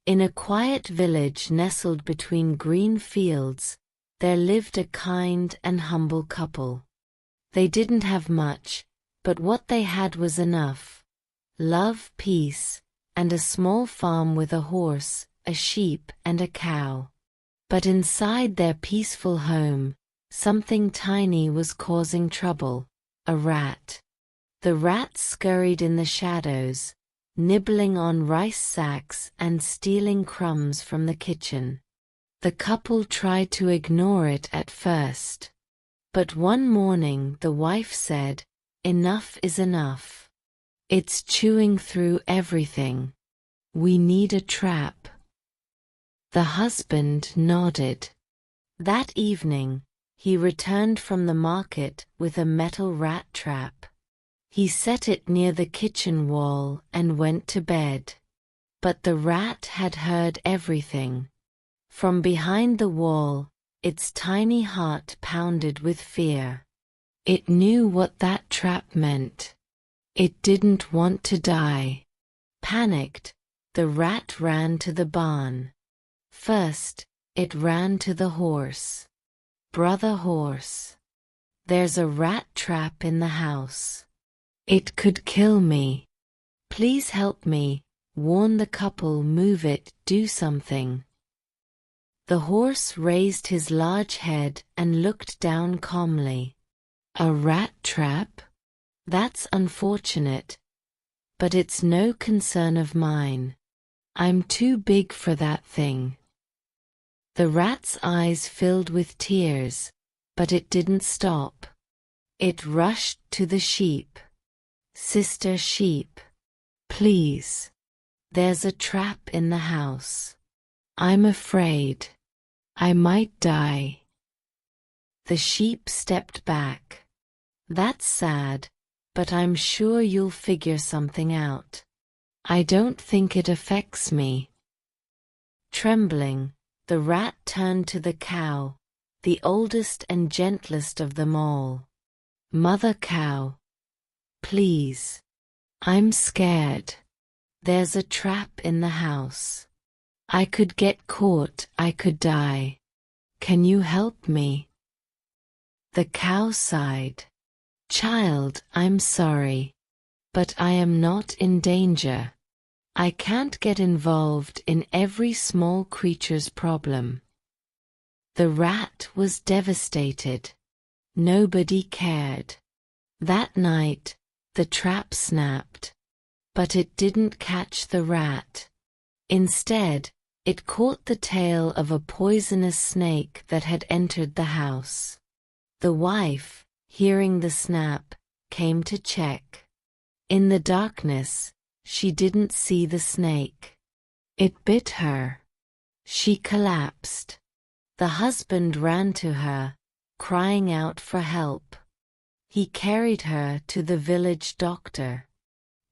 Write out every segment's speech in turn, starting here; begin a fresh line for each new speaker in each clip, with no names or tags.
In a quiet village nestled between green fields, there lived a kind and humble couple. They didn't have much, but what they had was enough: love, peace, and a small farm with a horse, a sheep, and a cow. But inside their peaceful home, something tiny was causing trouble: a rat. The rat scurried in the shadows, nibbling on rice sacks and stealing crumbs from the kitchen. The couple tried to ignore it at first. But one morning the wife said, "Enough is enough. It's chewing through everything. We need a trap." The husband nodded. That evening, he returned from the market with a metal rat trap. He set it near the kitchen wall and went to bed. But the rat had heard everything. From behind the wall, its tiny heart pounded with fear. It knew what that trap meant. It didn't want to die. Panicked, the rat ran to the barn. First, it ran to the horse. "Brother horse, there's a rat trap in the house. It could kill me. Please help me, warn the couple, move it, do something." The horse raised his large head and looked down calmly. "A rat trap? That's unfortunate. But it's no concern of mine. I'm too big for that thing." The rat's eyes filled with tears, but it didn't stop. It rushed to the sheep. "Sister sheep, please. There's a trap in the house. I'm afraid. I might die." The sheep stepped back. "That's sad, but I'm sure you'll figure something out. I don't think it affects me." Trembling, the rat turned to the cow, the oldest and gentlest of them all. "Mother cow, please. I'm scared. There's a trap in the house. I could get caught, I could die. Can you help me?" The cow sighed. "Child, I'm sorry. But I am not in danger. I can't get involved in every small creature's problem." The rat was devastated. Nobody cared. That night, the trap snapped. But it didn't catch the rat. Instead, it caught the tail of a poisonous snake that had entered the house. The wife, hearing the snap, came to check. In the darkness, she didn't see the snake. It bit her. She collapsed. The husband ran to her, crying out for help. He carried her to the village doctor.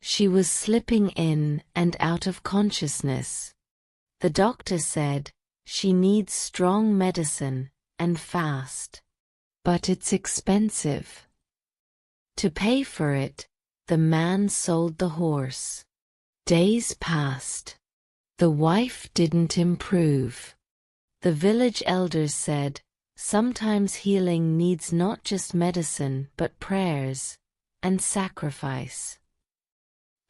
She was slipping in and out of consciousness. The doctor said, "She needs strong medicine, and fast. But it's expensive." To pay for it, the man sold the horse. Days passed. The wife didn't improve. The village elders said, "Sometimes healing needs not just medicine but prayers and sacrifice."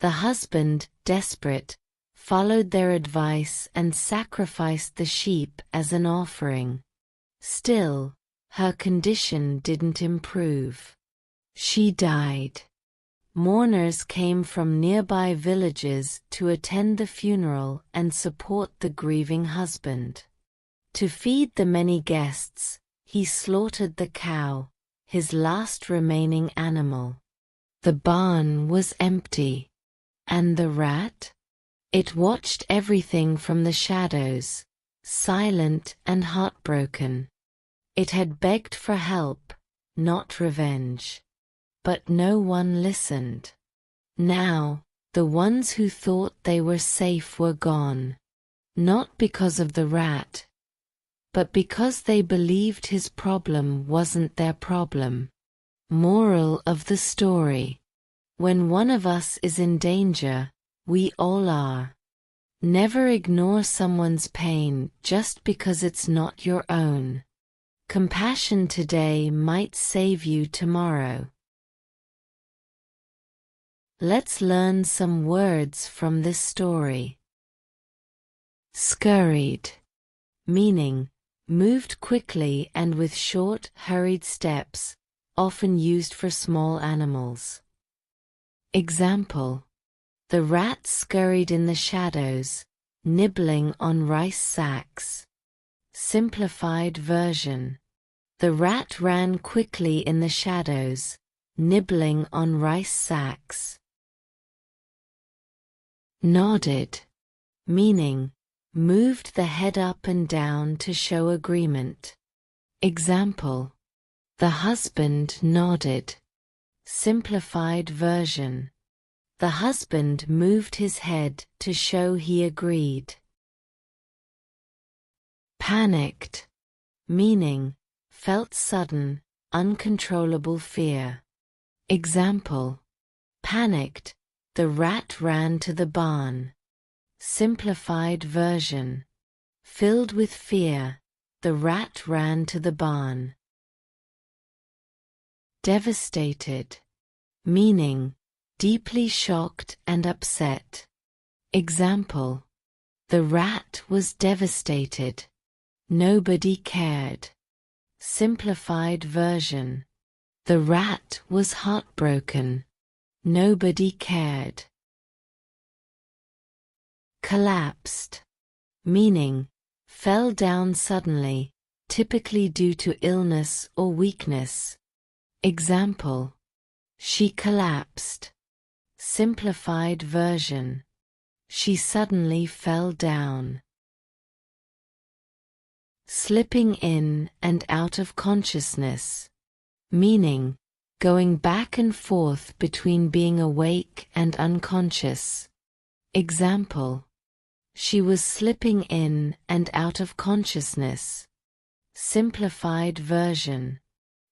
The husband, desperate, followed their advice and sacrificed the sheep as an offering. Still, her condition didn't improve. She died. Mourners came from nearby villages to attend the funeral and support the grieving husband. To feed the many guests, he slaughtered the cow, his last remaining animal. The barn was empty. And the rat? It watched everything from the shadows, silent and heartbroken. It had begged for help, not revenge. But no one listened. Now, the ones who thought they were safe were gone. Not because of the rat, but because they believed his problem wasn't their problem. Moral of the story: when one of us is in danger, we all are. Never ignore someone's pain just because it's not your own. Compassion today might save you tomorrow. Let's learn some words from this story. Scurried, meaning moved quickly and with short, hurried steps, often used for small animals. Example: the rat scurried in the shadows, nibbling on rice sacks. Simplified version: the rat ran quickly in the shadows, nibbling on rice sacks. Nodded, meaning moved the head up and down to show agreement. Example: the husband nodded. Simplified version: the husband moved his head to show he agreed. Panicked, meaning felt sudden, uncontrollable fear. Example: panicked, the rat ran to the barn. Simplified version: filled with fear, the rat ran to the barn. Devastated, meaning deeply shocked and upset. Example: the rat was devastated. Nobody cared. Simplified version: the rat was heartbroken. Nobody cared. Collapsed, meaning fell down suddenly, typically due to illness or weakness. Example: she collapsed. Simplified version: she suddenly fell down. Slipping in and out of consciousness, meaning going back and forth between being awake and unconscious. Example: she was slipping in and out of consciousness. Simplified version: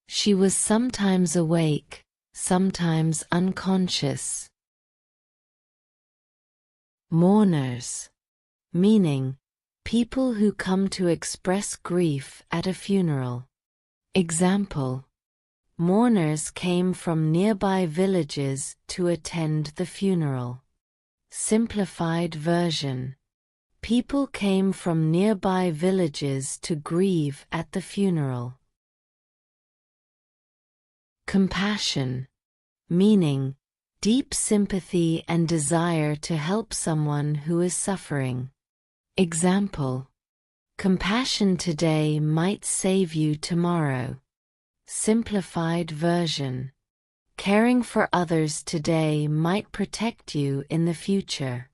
she was sometimes awake, sometimes unconscious. Mourners, meaning people who come to express grief at a funeral. Example: mourners came from nearby villages to attend the funeral. Simplified version: people came from nearby villages to grieve at the funeral. Compassion, meaning deep sympathy and desire to help someone who is suffering. Example: compassion today might save you tomorrow. Simplified version: caring for others today might protect you in the future.